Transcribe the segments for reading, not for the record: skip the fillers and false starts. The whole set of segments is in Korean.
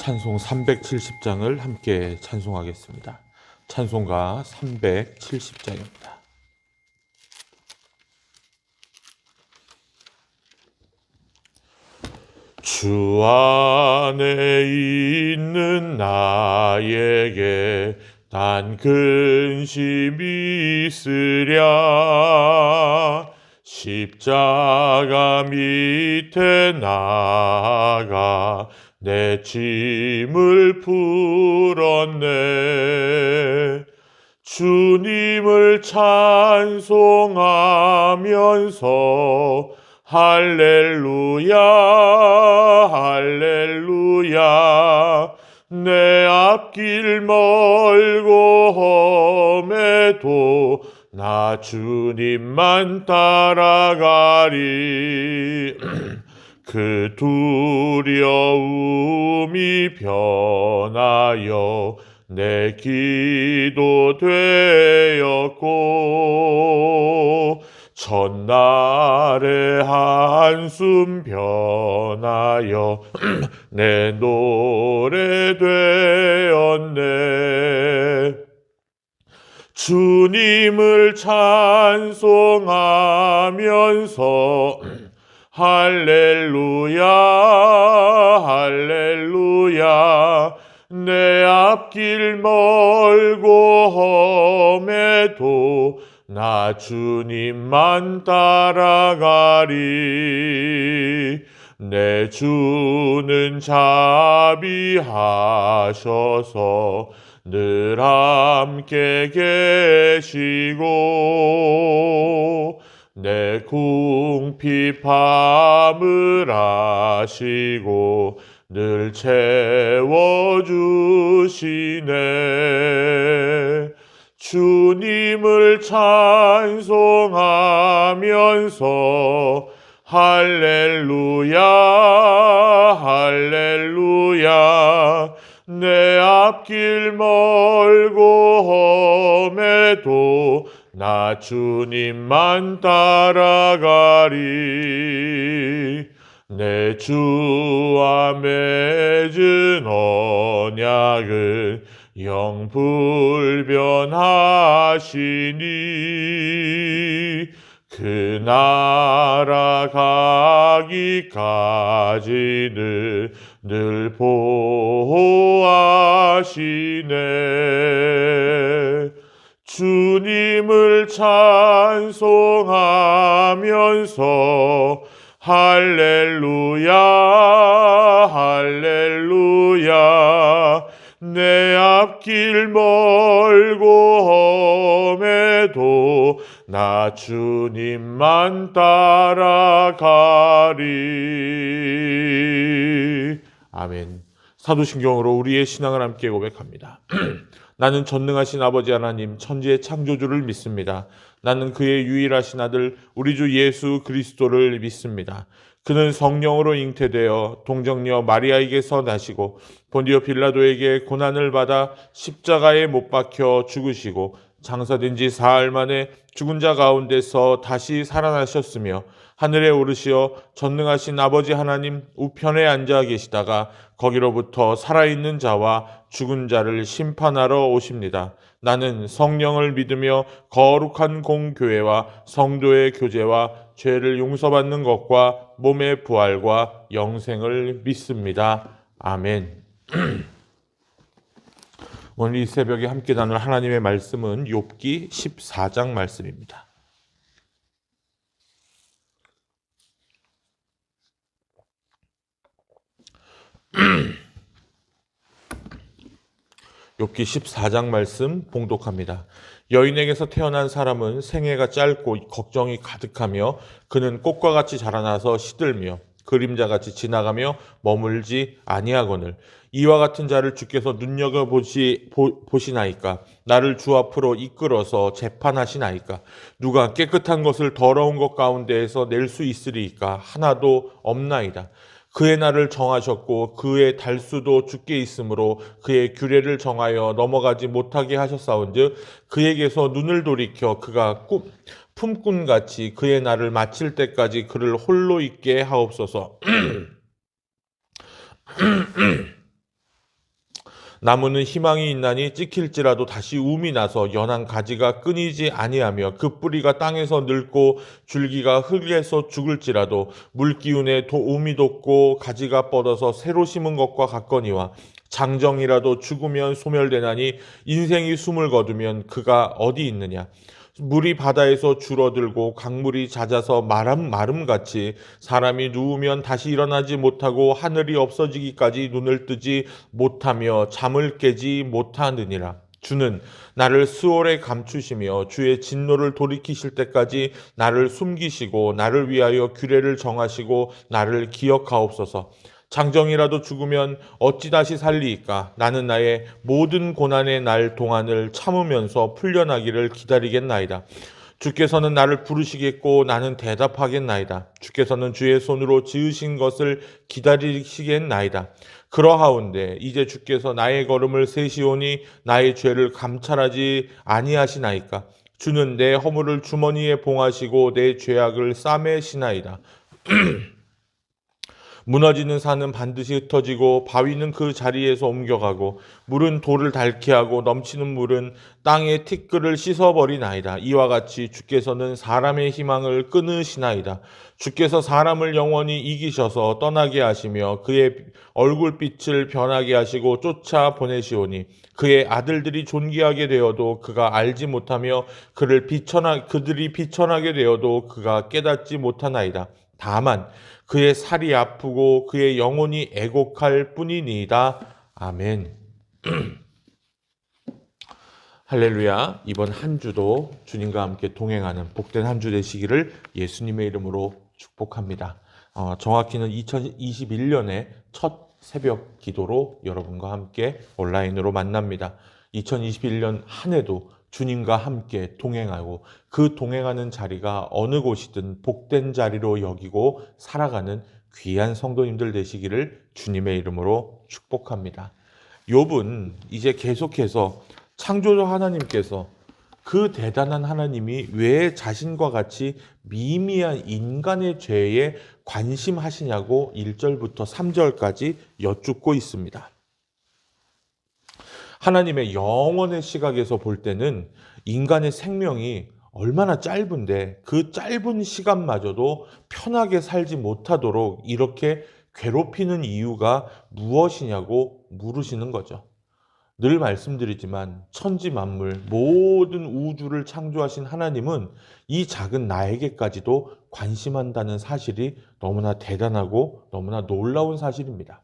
찬송 370장을 함께 찬송하겠습니다. 찬송가 370장입니다. 주 안에 있는 나에게 단 근심이 있으랴. 십자가 밑에 나아가 내 짐을 풀었네. 주님을 찬송하면서 할렐루야 할렐루야. 내 앞길 멀고 험해도 나 주님만 따라가리. 그 두려움이 변하여 내 기도 되었고, 첫날의 한숨 변하여 내 노래 되었네. 주님을 찬송하면서 할렐루야 할렐루야. 내 앞길 멀고 험해도 나 주님만 따라가리. 내 주는 자비하셔서 늘 함께 계시고, 내 궁핍함을 아시고 늘 채워주시네. 주님을 찬송하면서 할렐루야 할렐루야. 내 앞길 멀고 험해도 나 주님만 따라가리. 내 주와 맺은 언약은 영불변하시니, 그 나라 가기까지는 늘 보호하시네. 주님을 찬송하면서 할렐루야 할렐루야. 내 앞길 멀고 험해도 나 주님만 따라가리. 아멘. 사도신경으로 우리의 신앙을 함께 고백합니다. 나는 전능하신 아버지 하나님 천지의 창조주를 믿습니다. 나는 그의 유일하신 아들 우리 주 예수 그리스도를 믿습니다. 그는 성령으로 잉태되어 동정녀 마리아에게서 나시고 본디오 빌라도에게 고난을 받아 십자가에 못 박혀 죽으시고 장사된 지 사흘 만에 죽은 자 가운데서 다시 살아나셨으며 하늘에 오르시어 전능하신 아버지 하나님 우편에 앉아 계시다가 거기로부터 살아있는 자와 죽은 자를 심판하러 오십니다. 나는 성령을 믿으며 거룩한 공교회와 성도의 교제와 죄를 용서받는 것과 몸의 부활과 영생을 믿습니다. 아멘. 오늘 이 새벽에 함께 나눌 하나님의 말씀은 욥기 14장 말씀입니다. 욥기 14장 말씀 봉독합니다. 여인에게서 태어난 사람은 생애가 짧고 걱정이 가득하며 그는 꽃과 같이 자라나서 시들며 그림자같이 지나가며 머물지 아니하거늘 이와 같은 자를 주께서 눈여겨보시나이까. 나를 주 앞으로 이끌어서 재판하시나이까. 누가 깨끗한 것을 더러운 것 가운데에서 낼 수 있으리이까. 하나도 없나이다. 그의 날을 정하셨고 그의 달수도 주께 있으므로 그의 규례를 정하여 넘어가지 못하게 하셨사온즉 그에게서 눈을 돌이켜 그가 품꾼같이 그의 날을 마칠 때까지 그를 홀로 있게 하옵소서. 나무는 희망이 있나니 찍힐지라도 다시 움이 나서 연한 가지가 끊이지 아니하며 그 뿌리가 땅에서 늙고 줄기가 흙에서 죽을지라도 물기운에 움이 돋고 가지가 뻗어서 새로 심은 것과 같거니와 장정이라도 죽으면 소멸되나니 인생이 숨을 거두면 그가 어디 있느냐. 물이 바다에서 줄어들고 강물이 잦아서 마름같이 사람이 누우면 다시 일어나지 못하고 하늘이 없어지기까지 눈을 뜨지 못하며 잠을 깨지 못하느니라. 주는 나를 수월에 감추시며 주의 진노를 돌이키실 때까지 나를 숨기시고 나를 위하여 규례를 정하시고 나를 기억하옵소서. 장정이라도 죽으면 어찌 다시 살리이까? 나는 나의 모든 고난의 날 동안을 참으면서 풀려나기를 기다리겠나이다. 주께서는 나를 부르시겠고 나는 대답하겠나이다. 주께서는 주의 손으로 지으신 것을 기다리시겠나이다. 그러하온데 이제 주께서 나의 걸음을 세시오니 나의 죄를 감찰하지 아니하시나이까? 주는 내 허물을 주머니에 봉하시고 내 죄악을 싸매시나이다. 무너지는 산은 반드시 흩어지고 바위는 그 자리에서 옮겨가고 물은 돌을 닳게 하고 넘치는 물은 땅의 티끌을 씻어버리나이다. 이와 같이 주께서는 사람의 희망을 끊으시나이다. 주께서 사람을 영원히 이기셔서 떠나게 하시며 그의 얼굴빛을 변하게 하시고 쫓아 보내시오니 그의 아들들이 존귀하게 되어도 그가 알지 못하며 그들이 비천하게 되어도 그가 깨닫지 못하나이다. 다만 그의 살이 아프고 그의 영혼이 애곡할 뿐이니이다. 아멘. 할렐루야. 이번 한 주도 주님과 함께 동행하는 복된 한 주 되시기를 예수님의 이름으로 축복합니다. 정확히는 2021년의 첫 새벽 기도로 여러분과 함께 온라인으로 만납니다. 2021년 한 해도 주님과 함께 동행하고 그 동행하는 자리가 어느 곳이든 복된 자리로 여기고 살아가는 귀한 성도님들 되시기를 주님의 이름으로 축복합니다. 욥은 이제 계속해서 창조주 하나님께서 그 대단한 하나님이 왜 자신과 같이 미미한 인간의 죄에 관심하시냐고 1절부터 3절까지 여쭙고 있습니다. 하나님의 영원의 시각에서 볼 때는 인간의 생명이 얼마나 짧은데 그 짧은 시간마저도 편하게 살지 못하도록 이렇게 괴롭히는 이유가 무엇이냐고 물으시는 거죠. 늘 말씀드리지만 천지 만물 모든 우주를 창조하신 하나님은 이 작은 나에게까지도 관심한다는 사실이 너무나 대단하고 너무나 놀라운 사실입니다.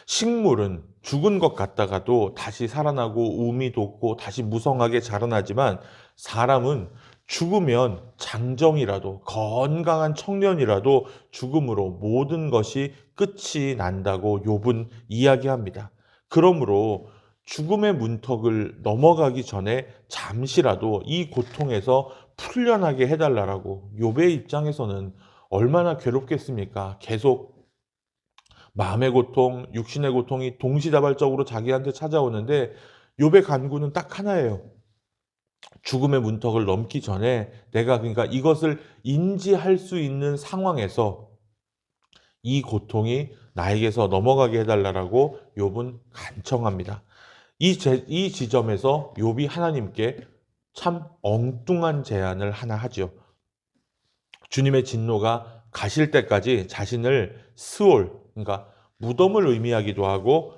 식물은 죽은 것 같다가도 다시 살아나고 움이 돋고 다시 무성하게 자라나지만 사람은 죽으면 장정이라도 건강한 청년이라도 죽음으로 모든 것이 끝이 난다고 욥은 이야기합니다. 그러므로 죽음의 문턱을 넘어가기 전에 잠시라도 이 고통에서 풀려나게 해달라고 욥의 입장에서는 얼마나 괴롭겠습니까? 계속 마음의 고통, 육신의 고통이 동시다발적으로 자기한테 찾아오는데 욥의 간구는 딱 하나예요. 죽음의 문턱을 넘기 전에 내가 그러니까 이것을 인지할 수 있는 상황에서 이 고통이 나에게서 넘어가게 해달라고 욥은 간청합니다. 이 지점에서 욥이 하나님께 참 엉뚱한 제안을 하나 하죠. 주님의 진노가 가실 때까지 자신을 스올, 그러니까 무덤을 의미하기도 하고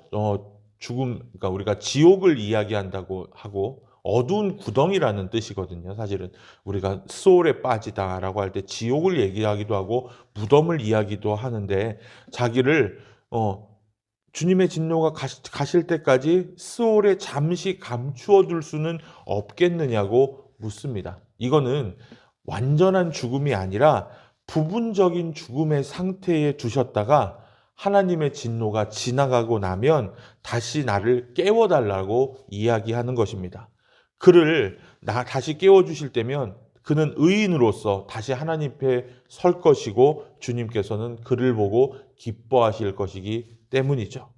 죽음, 그러니까 우리가 지옥을 이야기한다고 하고 어두운 구덩이라는 뜻이거든요. 사실은 우리가 스올에 빠지다라고 할 때 지옥을 얘기하기도 하고 무덤을 이야기도 하는데 자기를 주님의 진노가 가실 때까지 스올에 잠시 감추어 둘 수는 없겠느냐고 묻습니다. 이거는 완전한 죽음이 아니라 부분적인 죽음의 상태에 두셨다가 하나님의 진노가 지나가고 나면 다시 나를 깨워달라고 이야기하는 것입니다. 그를 다시 깨워주실 때면 그는 의인으로서 다시 하나님 앞에 설 것이고 주님께서는 그를 보고 기뻐하실 것이기 때문이죠.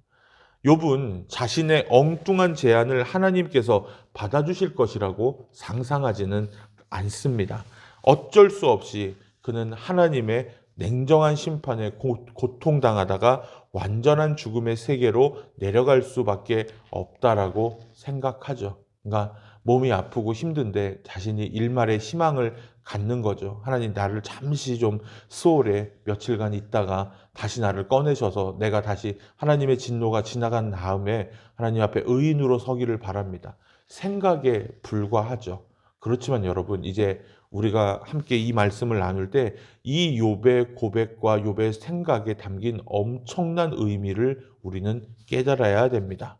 욥은 자신의 엉뚱한 제안을 하나님께서 받아주실 것이라고 상상하지는 않습니다. 어쩔 수 없이 그는 하나님의 냉정한 심판에 고통당하다가 완전한 죽음의 세계로 내려갈 수밖에 없다라고 생각하죠. 그러니까 몸이 아프고 힘든데 자신이 일말의 희망을 갖는 거죠. 하나님, 나를 잠시 좀 수월에 며칠간 있다가 다시 나를 꺼내셔서 내가 다시 하나님의 진노가 지나간 다음에 하나님 앞에 의인으로 서기를 바랍니다. 생각에 불과하죠. 그렇지만 여러분, 이제 우리가 함께 이 말씀을 나눌 때 이 욥의 고백과 욥의 생각에 담긴 엄청난 의미를 우리는 깨달아야 됩니다.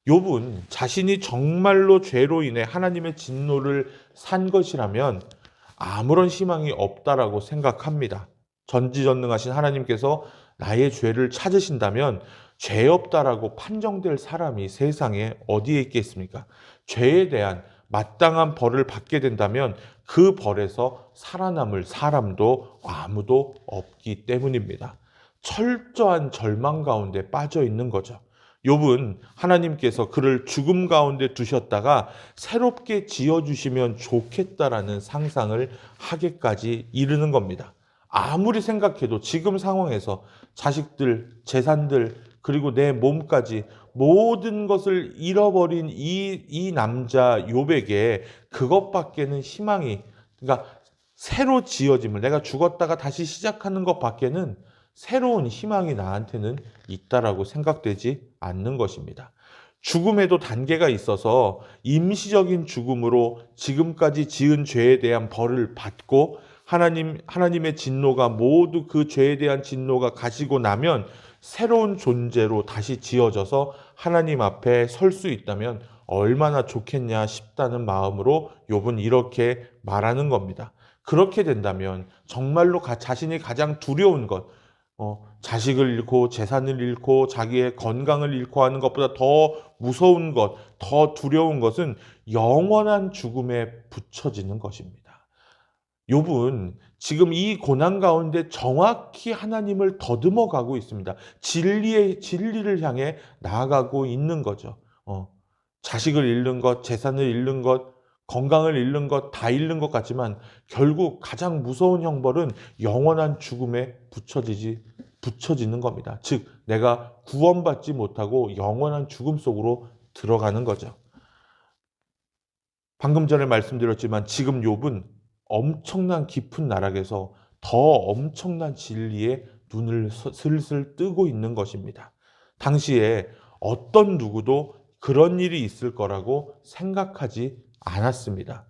욥은 자신이 정말로 죄로 인해 하나님의 진노를 산 것이라면 아무런 희망이 없다라고 생각합니다. 전지전능하신 하나님께서 나의 죄를 찾으신다면 죄 없다라고 판정될 사람이 세상에 어디에 있겠습니까? 죄에 대한 마땅한 벌을 받게 된다면 그 벌에서 살아남을 사람도 아무도 없기 때문입니다. 철저한 절망 가운데 빠져 있는 거죠. 욥은 하나님께서 그를 죽음 가운데 두셨다가 새롭게 지어주시면 좋겠다라는 상상을 하기까지 이르는 겁니다. 아무리 생각해도 지금 상황에서 자식들, 재산들, 그리고 내 몸까지 모든 것을 잃어버린 이 남자 욥에게 그것밖에는 희망이, 그러니까 새로 지어짐을, 내가 죽었다가 다시 시작하는 것밖에는 새로운 희망이 나한테는 있다라고 생각되지 않는 것입니다. 죽음에도 단계가 있어서 임시적인 죽음으로 지금까지 지은 죄에 대한 벌을 받고 하나님의 진노가 모두 그 죄에 대한 진노가 가시고 나면 새로운 존재로 다시 지어져서 하나님 앞에 설 수 있다면 얼마나 좋겠냐 싶다는 마음으로 욥은 이렇게 말하는 겁니다. 그렇게 된다면 정말로 자신이 가장 두려운 것, 자식을 잃고 재산을 잃고 자기의 건강을 잃고 하는 것보다 더 무서운 것, 더 두려운 것은 영원한 죽음에 붙여지는 것입니다. 욥은 지금 이 고난 가운데 정확히 하나님을 더듬어 가고 있습니다. 진리를 향해 나아가고 있는 거죠. 자식을 잃는 것, 재산을 잃는 것, 건강을 잃는 것, 다 잃는 것 같지만 결국 가장 무서운 형벌은 영원한 죽음에 붙여지는 겁니다. 즉, 내가 구원받지 못하고 영원한 죽음 속으로 들어가는 거죠. 방금 전에 말씀드렸지만 지금 욥은 엄청난 깊은 나락에서 더 엄청난 진리에 눈을 슬슬 뜨고 있는 것입니다. 당시에 어떤 누구도 그런 일이 있을 거라고 생각하지 않았습니다.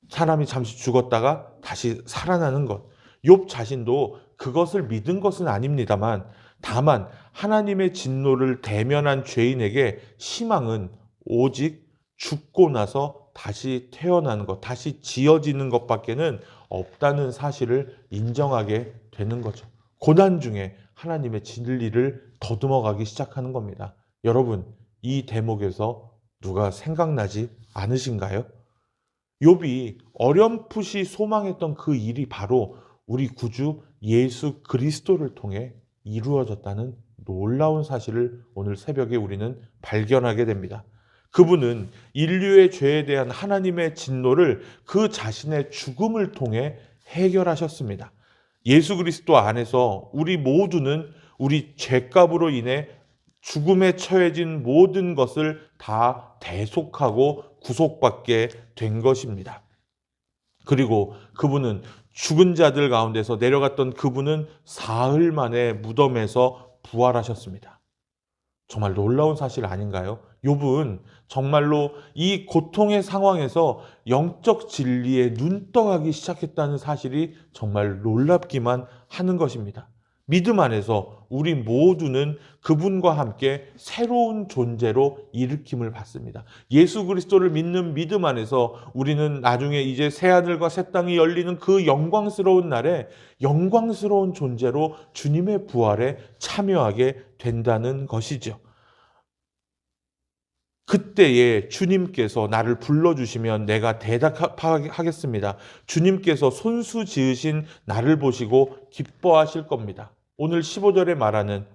사람이 잠시 죽었다가 다시 살아나는 것. 욥 자신도 그것을 믿은 것은 아닙니다만 다만 하나님의 진노를 대면한 죄인에게 희망은 오직 죽고 나서 다시 태어나는 것, 다시 지어지는 것밖에는 없다는 사실을 인정하게 되는 거죠. 고난 중에 하나님의 진리를 더듬어가기 시작하는 겁니다. 여러분, 이 대목에서 누가 생각나지 않으신가요? 욥이 어렴풋이 소망했던 그 일이 바로 우리 구주 예수 그리스도를 통해 이루어졌다는 놀라운 사실을 오늘 새벽에 우리는 발견하게 됩니다. 그분은 인류의 죄에 대한 하나님의 진노를 그 자신의 죽음을 통해 해결하셨습니다. 예수 그리스도 안에서 우리 모두는 우리 죄값으로 인해 죽음에 처해진 모든 것을 다 대속하고 구속받게 된 것입니다. 그리고 그분은 죽은 자들 가운데서 내려갔던 그분은 사흘 만에 무덤에서 부활하셨습니다. 정말 놀라운 사실 아닌가요? 욥은 정말로 이 고통의 상황에서 영적 진리에 눈떠가기 시작했다는 사실이 정말 놀랍기만 하는 것입니다. 믿음 안에서 우리 모두는 그분과 함께 새로운 존재로 일으킴을 받습니다. 예수 그리스도를 믿는 믿음 안에서 우리는 나중에 이제 새하늘과 새 땅이 열리는 그 영광스러운 날에 영광스러운 존재로 주님의 부활에 참여하게 된다는 것이죠. 그때에 주님께서 나를 불러주시면 내가 대답하겠습니다. 주님께서 손수 지으신 나를 보시고 기뻐하실 겁니다. 오늘 15절에 말하는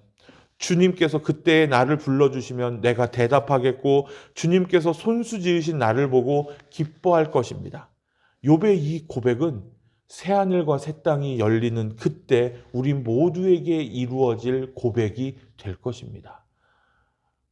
주님께서 그때에 나를 불러주시면 내가 대답하겠고 주님께서 손수 지으신 나를 보고 기뻐할 것입니다. 욥의 이 고백은 새하늘과 새 땅이 열리는 그때 우리 모두에게 이루어질 고백이 될 것입니다.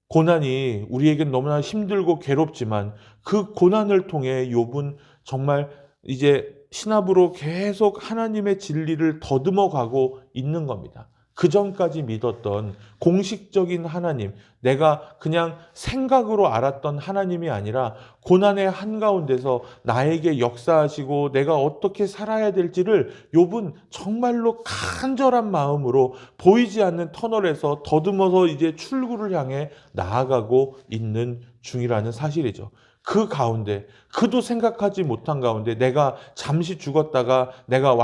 고난이 우리에겐 너무나 힘들고 괴롭지만 그 고난을 통해 욥은 정말 이제 신압으로 계속 하나님의 진리를 더듬어 가고 있는 겁니다. 그전까지 믿었던 공식적인 하나님, 내가 그냥 생각으로 알았던 하나님이 아니라 고난의 한가운데서 나에게 역사하시고 내가 어떻게 살아야 될지를 욥은 정말로 간절한 마음으로 보이지 않는 터널에서 더듬어서 이제 출구를 향해 나아가고 있는 중이라는 사실이죠. 그 가운데, 그도 생각하지 못한 가운데 내가 잠시 죽었다가 내가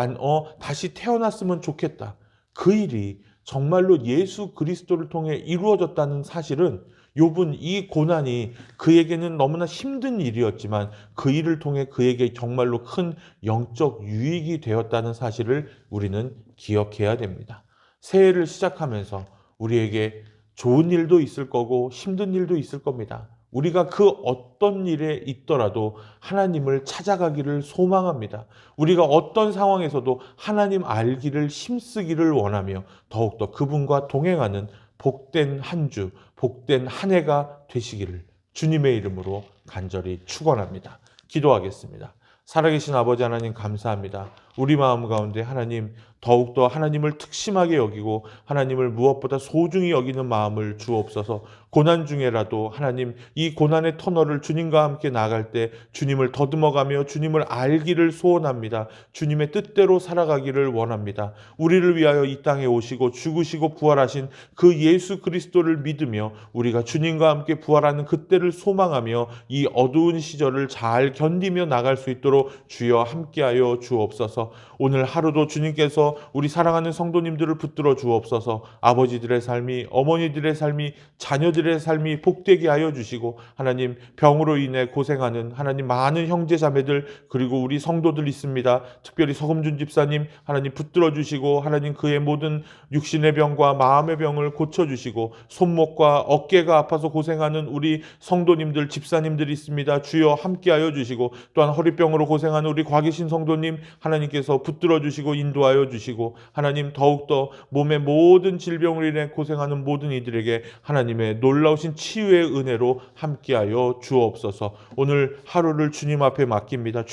다시 태어났으면 좋겠다. 그 일이 정말로 예수 그리스도를 통해 이루어졌다는 사실은 욥은 이 고난이 그에게는 너무나 힘든 일이었지만 그 일을 통해 그에게 정말로 큰 영적 유익이 되었다는 사실을 우리는 기억해야 됩니다. 새해를 시작하면서 우리에게 좋은 일도 있을 거고 힘든 일도 있을 겁니다. 우리가 그 어떤 일에 있더라도 하나님을 찾아가기를 소망합니다. 우리가 어떤 상황에서도 하나님 알기를 힘쓰기를 원하며 더욱더 그분과 동행하는 복된 한 주, 복된 한 해가 되시기를 주님의 이름으로 간절히 축원합니다. 기도하겠습니다. 살아계신 아버지 하나님 감사합니다. 우리 마음 가운데 하나님 더욱더 하나님을 특심하게 여기고 하나님을 무엇보다 소중히 여기는 마음을 주옵소서. 고난 중에라도 하나님 이 고난의 터널을 주님과 함께 나갈 때 주님을 더듬어가며 주님을 알기를 소원합니다. 주님의 뜻대로 살아가기를 원합니다. 우리를 위하여 이 땅에 오시고 죽으시고 부활하신 그 예수 그리스도를 믿으며 우리가 주님과 함께 부활하는 그때를 소망하며 이 어두운 시절을 잘 견디며 나갈 수 있도록 주여 함께하여 주옵소서. 오늘 하루도 주님께서 우리 사랑하는 성도님들을 붙들어 주옵소서. 아버지들의 삶이, 어머니들의 삶이, 자녀들의 삶이 복되게 하여 주시고 하나님 병으로 인해 고생하는 하나님 많은 형제 자매들 그리고 우리 성도들 있습니다. 특별히 서금준 집사님 하나님 붙들어 주시고 하나님 그의 모든 육신의 병과 마음의 병을 고쳐 주시고 손목과 어깨가 아파서 고생하는 우리 성도님들 집사님들이 있습니다. 주여 함께하여 주시고 또한 허리병으로 고생하는 우리 곽이신 성도님 하나님께서 붙들어 주시고 인도하여 주시고 하나님 더욱더 몸의 모든 질병으로 인해 고생하는 모든 이들에게 하나님의 놀라우신 치유의 은혜로 함께하여 주옵소서. 오늘 하루를 주님 앞에 맡깁니다.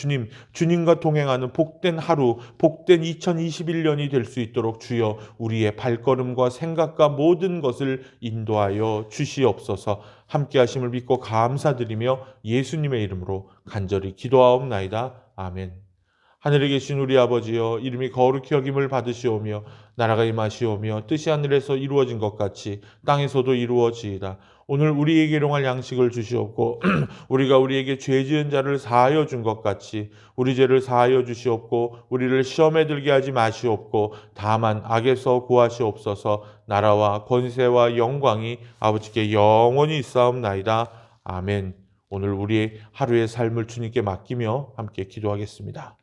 주님과 동행하는 복된 하루, 복된 2021년이 될 수 있도록 주여 우리의 발걸음과 생각과 모든 것을 인도하여 주시옵소서. 함께 하심을 믿고 감사드리며 예수님의 이름으로 간절히 기도하옵나이다. 아멘. 하늘에 계신 우리 아버지여, 이름이 거룩히 여김을 받으시오며 나라가 임하시오며 뜻이 하늘에서 이루어진 것 같이 땅에서도 이루어지이다. 오늘 우리에게 일용할 양식을 주시옵고 우리가 우리에게 죄 지은 자를 사하여 준 것 같이 우리 죄를 사하여 주시옵고 우리를 시험에 들게 하지 마시옵고 다만 악에서 구하시옵소서. 나라와 권세와 영광이 아버지께 영원히 있사옵나이다. 아멘. 오늘 우리의 하루의 삶을 주님께 맡기며 함께 기도하겠습니다.